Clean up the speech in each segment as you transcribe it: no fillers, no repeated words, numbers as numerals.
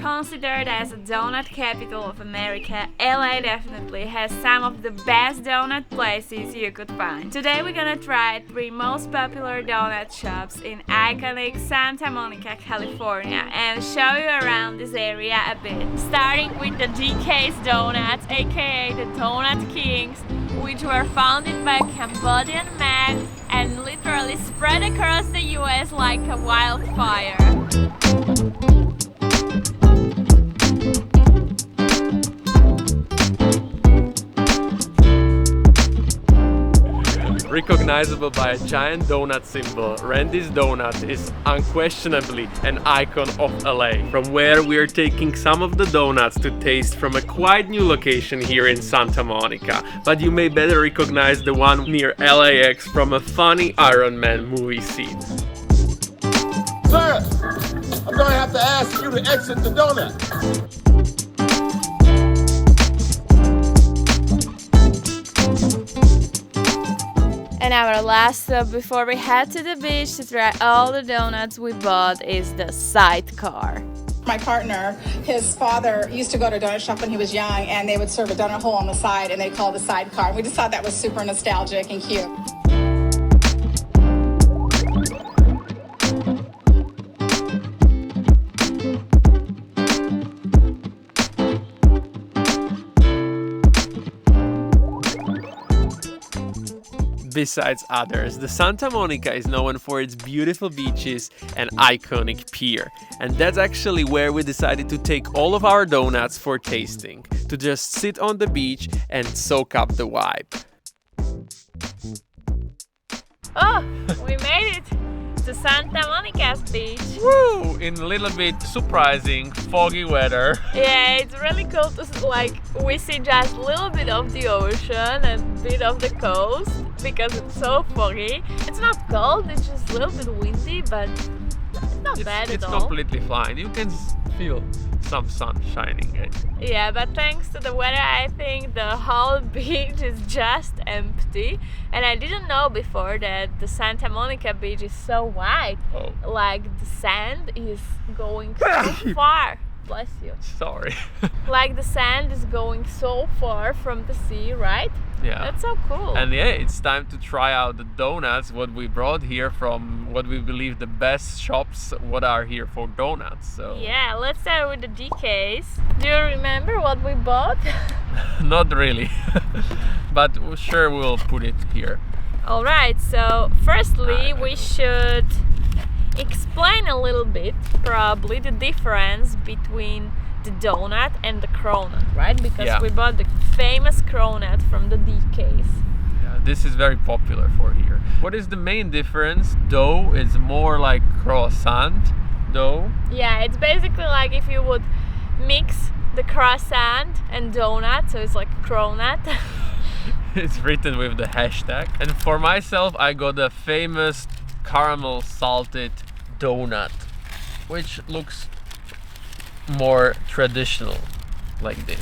Considered as a donut capital of America, LA definitely has some of the best donut places you could find. Today we're gonna try 3 most popular donut shops in iconic Santa Monica, California, and show you around this area a bit. Starting with the DK's Donuts, aka the Donut Kings, which were founded by a Cambodian man and literally spread across the US like a wildfire. Recognizable by a giant donut symbol, Randy's Donut is unquestionably an icon of LA, from where we are taking some of the donuts to taste from a quite new location here in Santa Monica. But you may better recognize the one near LAX from a funny Iron Man movie scene. Sir, I'm going to have to ask you to exit the donut. And our last stop before we head to the beach to try all the donuts we bought is the SIDECAR. My partner, his father used to go to a donut shop when he was young, and they would serve a donut hole on the side, and they called it a sidecar. We just thought that was super nostalgic and cute. Besides others, the Santa Monica is known for its beautiful beaches and iconic pier. And that's actually where we decided to take all of our donuts for tasting, to just sit on the beach and soak up the vibe. Oh, we made it to Santa Monica's beach. Woo! In a little bit surprising, foggy weather. Yeah, it's really cool to we see just a little bit of the ocean and a bit of the coast because it's so foggy. It's not cold, it's just a little bit windy, but not bad at all. It's completely fine. You can feel some sun shining. Yeah, but thanks to the weather, I think the whole beach is just empty. And I didn't know before that the Santa Monica beach is so wide. Oh. Like the sand is going so far. Bless you. Sorry. Like the sand is going so far from the sea, right? Yeah. That's so cool. And yeah, it's time to try out the donuts, what we brought here from what we believe the best shops what are here for donuts. So yeah, let's start with the DK's. Do you remember what we bought? Not really. But sure, we'll put it here. Alright, so firstly we should explain a little bit probably the difference between the donut and the cronut, right? Because we bought the famous cronut from the DK's. Yeah, this is very popular for here. What is the main difference? Dough is more like croissant dough. Yeah, it's basically like if you would mix the croissant and donut, so it's like cronut. It's written with the hashtag. And for myself, I got the famous caramel salted donut, which looks more traditional, like this.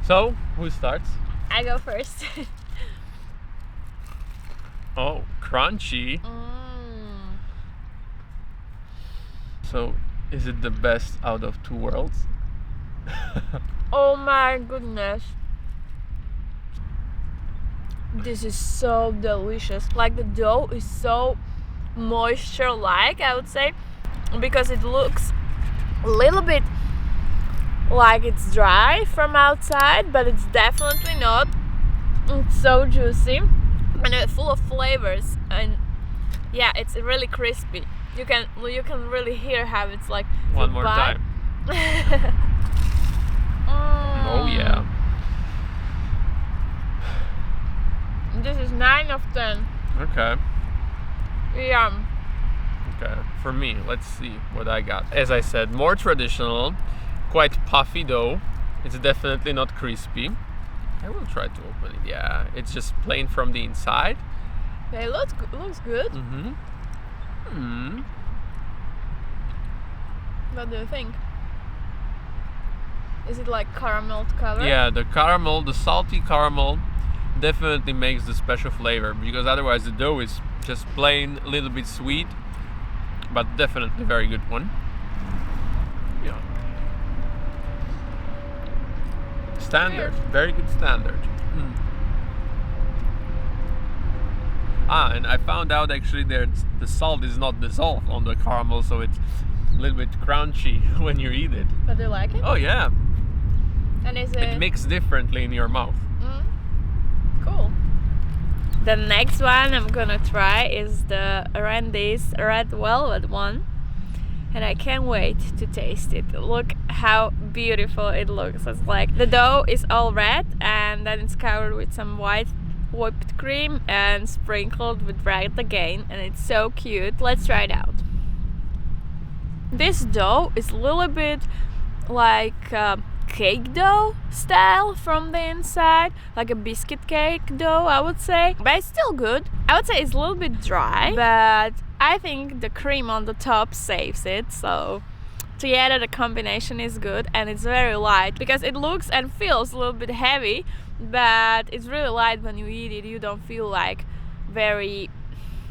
So, who starts? I go first. Oh, crunchy. So, is it the best out of two worlds? Oh my goodness. This is so delicious. Like the dough is so moisture-like, I would say, because it looks a little bit like it's dry from outside, but it's definitely not. It's so juicy and it's full of flavors, and yeah, it's really crispy. You can really hear how it's like one more time. Oh yeah. This is 9 of 10. Okay. Yum. Okay, for me, let's see what I got. As I said, more traditional, quite puffy dough. It's definitely not crispy. I will try to open it. Yeah, it's just plain from the inside. It looks good. What do you think? Is it like caramel color? Yeah, the caramel, the salty caramel definitely makes the special flavor, because otherwise the dough is just plain, a little bit sweet. but definitely very good one. Yeah. Standard, very good standard. And I found out actually that the salt is not dissolved on the caramel, so it's a little bit crunchy when you eat it. But do you like it? Oh yeah. And is It mixes differently in your mouth. Cool. The next one I'm gonna try is the Randy's red velvet one, and I can't wait to taste it. Look how beautiful it looks. It's like the dough is all red and then it's covered with some white whipped cream and sprinkled with red again, and it's so cute. Let's try it out. This dough is a little bit like cake dough style from the inside, like a biscuit cake dough, I would say, but it's still good. I would say it's a little bit dry, but I think the cream on the top saves it, so together the combination is good, and it's very light because it looks and feels a little bit heavy, but it's really light when you eat it. You don't feel like very,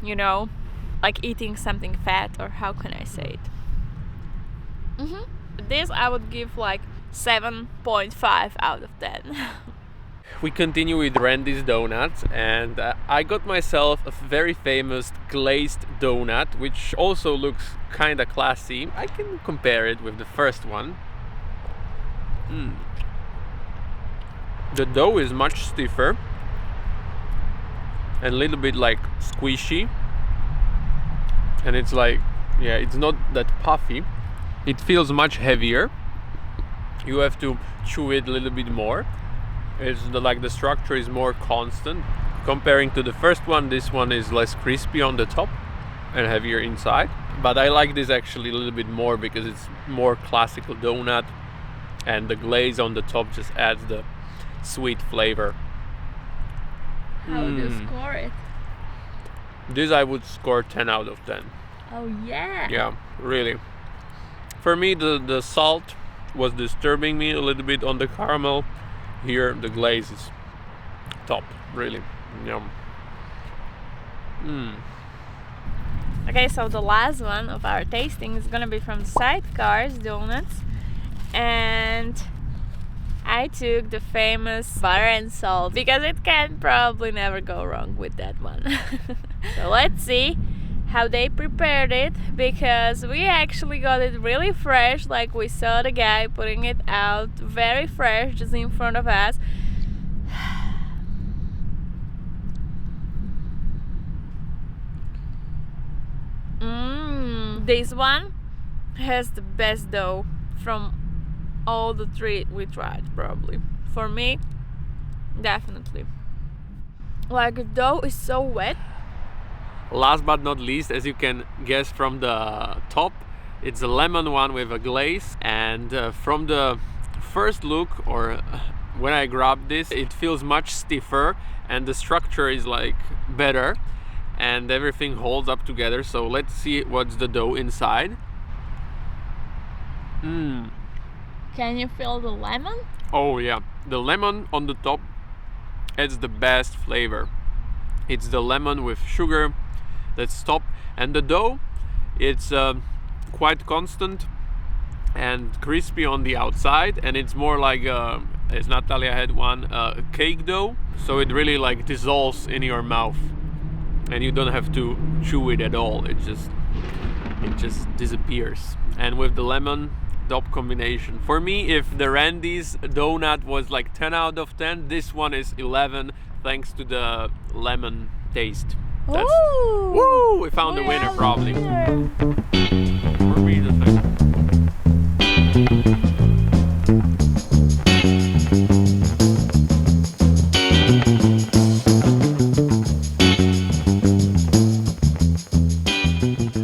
you know, like eating something fat, or how can I say it. This I would give like 7.5 out of 10. We continue with Randy's Donuts, and I got myself a very famous glazed donut, which also looks kind of classy. I can compare it with the first one. The dough is much stiffer and a little bit like squishy, and it's like, yeah, it's not that puffy. It feels much heavier. You have to chew it a little bit more. It's like the structure is more constant. Comparing to the first one, this one is less crispy on the top and heavier inside. But I like this actually a little bit more because it's more classical donut, and the glaze on the top just adds the sweet flavor. How would you score it? This I would score 10 out of 10. Oh yeah. Yeah, really. For me, the salt was disturbing me a little bit on the caramel. Here the glaze is top, really. Yum. Okay, so the last one of our tasting is gonna be from SIDECAR Donuts, and I took the famous butter and salt because it can probably never go wrong with that one. So let's see how they prepared it, because we actually got it really fresh. Like, we saw the guy putting it out very fresh just in front of us. This one has the best dough from all the three we tried, probably. For me, definitely. Like, the dough is so wet. Last but not least, as you can guess from the top, it's a lemon one with a glaze, and from the first look, or when I grabbed this, it feels much stiffer and the structure is like better and everything holds up together. So let's see what's the dough inside. Can you feel the lemon? Oh yeah, the lemon on the top adds the best flavor. It's the lemon with sugar that's top, and the dough, it's quite constant and crispy on the outside, and it's more like as Natalia had one, cake dough, so it really like dissolves in your mouth and you don't have to chew it at all. It just disappears. And with the lemon top combination, for me, if the Randy's donut was like 10 out of 10, this one is 11 thanks to the lemon taste. That's, woo! We found the winner, probably. For me, the second.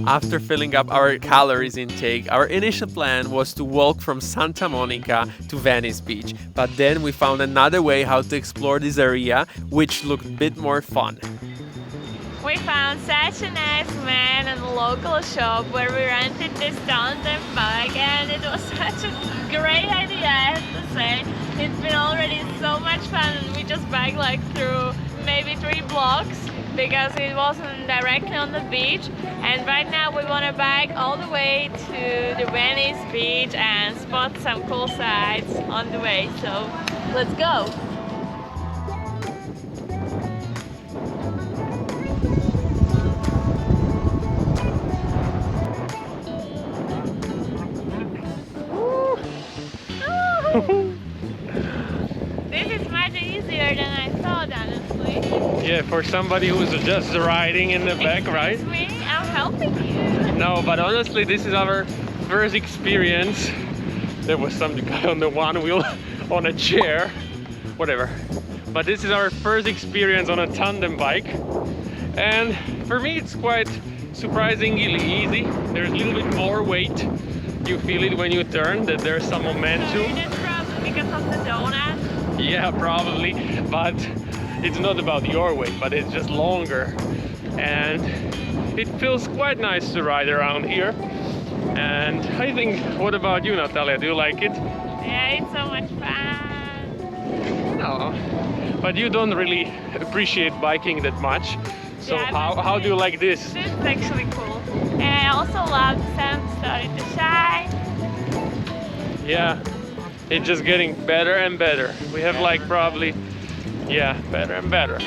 After filling up our calories intake, our initial plan was to walk from Santa Monica to Venice Beach, but then we found another way how to explore this area, which looked a bit more fun. We found such a nice man in a local shop where we rented this tandem bike, and it was such a great idea, I have to say. It's been already so much fun, and we just biked like through maybe 3 blocks because it wasn't directly on the beach, And right now we want to bike all the way to the Venice beach and spot some cool sights on the way. So let's go! This is much easier than I thought, honestly. Yeah, for somebody who's just riding in the back, right? Excuse me, I'm helping you. No, but honestly, this is our first experience. There was some guy on the one wheel on a chair, whatever. But this is our first experience on a tandem bike. And for me, it's quite surprisingly easy. There's a little bit more weight. You feel it when you turn, that there's some momentum. That's probably because of the donut. Yeah, probably, but it's not about your weight, but it's just longer. And it feels quite nice to ride around here. And I think, what about you, Natalia? Do you like it? Yeah, it's so much fun. No, but you don't really appreciate biking that much. So Yeah, how do you like this? This is actually cool. And I also love the sun starting to shine. Yeah, it's just getting better and better. We have like probably, yeah, better and better.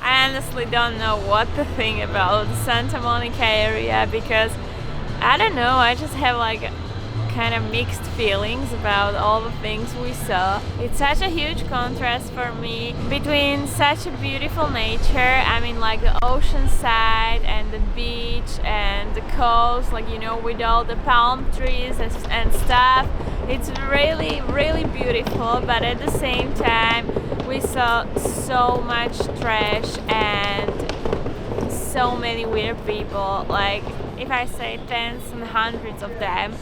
I honestly don't know what to think about the Santa Monica area because I don't know, I just have like kind of mixed feelings about all the things we saw. It's such a huge contrast for me between such a beautiful nature, I mean like the ocean side and the beach and the coast, like you know, with all the palm trees and stuff. It's really, really beautiful, but at the same time we saw so much trash and so many weird people. Like if I say tens and hundreds of them,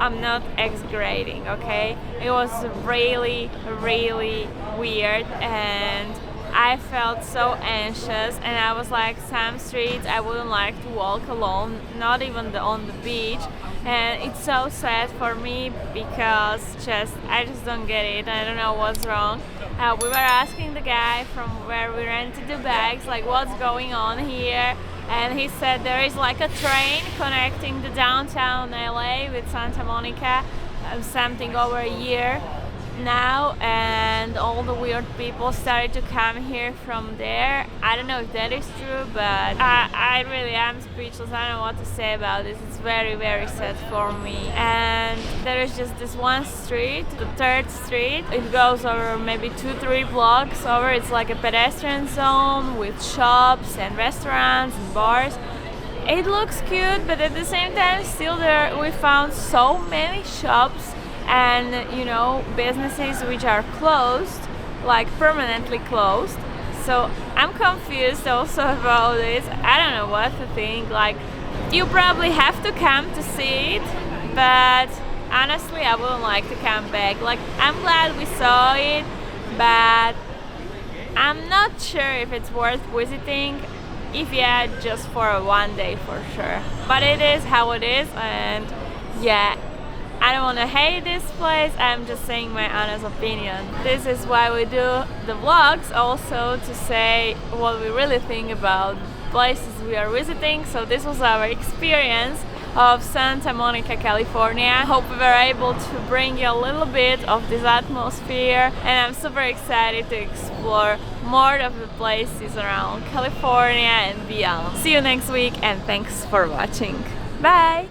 I'm not exaggerating, okay? It was really, really weird and I felt so anxious, and I was like, some streets I wouldn't like to walk alone, not even on the beach. And it's so sad for me because I just don't get it. I don't know what's wrong. We were asking the guy from where we rented the bags, like what's going on here, and he said there is like a train connecting the downtown LA with Santa Monica, something over a year now, and all the weird people started to come here from there. I don't know if that is true, but I really am speechless. I don't know what to say about this. It's very, very sad for me. And there is just this one street, the 3rd Street. It goes over maybe 2-3 blocks over. It's like a pedestrian zone with shops and restaurants and bars. It looks cute, but at the same time still there we found so many shops and you know, businesses which are closed, like permanently closed. So I'm confused also about this. I don't know what to think. Like, you probably have to come to see it, but honestly I wouldn't like to come back. Like, I'm glad we saw it, but I'm not sure if it's worth visiting. If yeah, just for one day for sure. But it is how it is, and yeah, I don't want to hate this place, I'm just saying my honest opinion. This is why we do the vlogs, also to say what we really think about places we are visiting. So this was our experience of Santa Monica, California. Hope we were able to bring you a little bit of this atmosphere, and I'm super excited to explore more of the places around California and beyond. See you next week, and thanks for watching. Bye!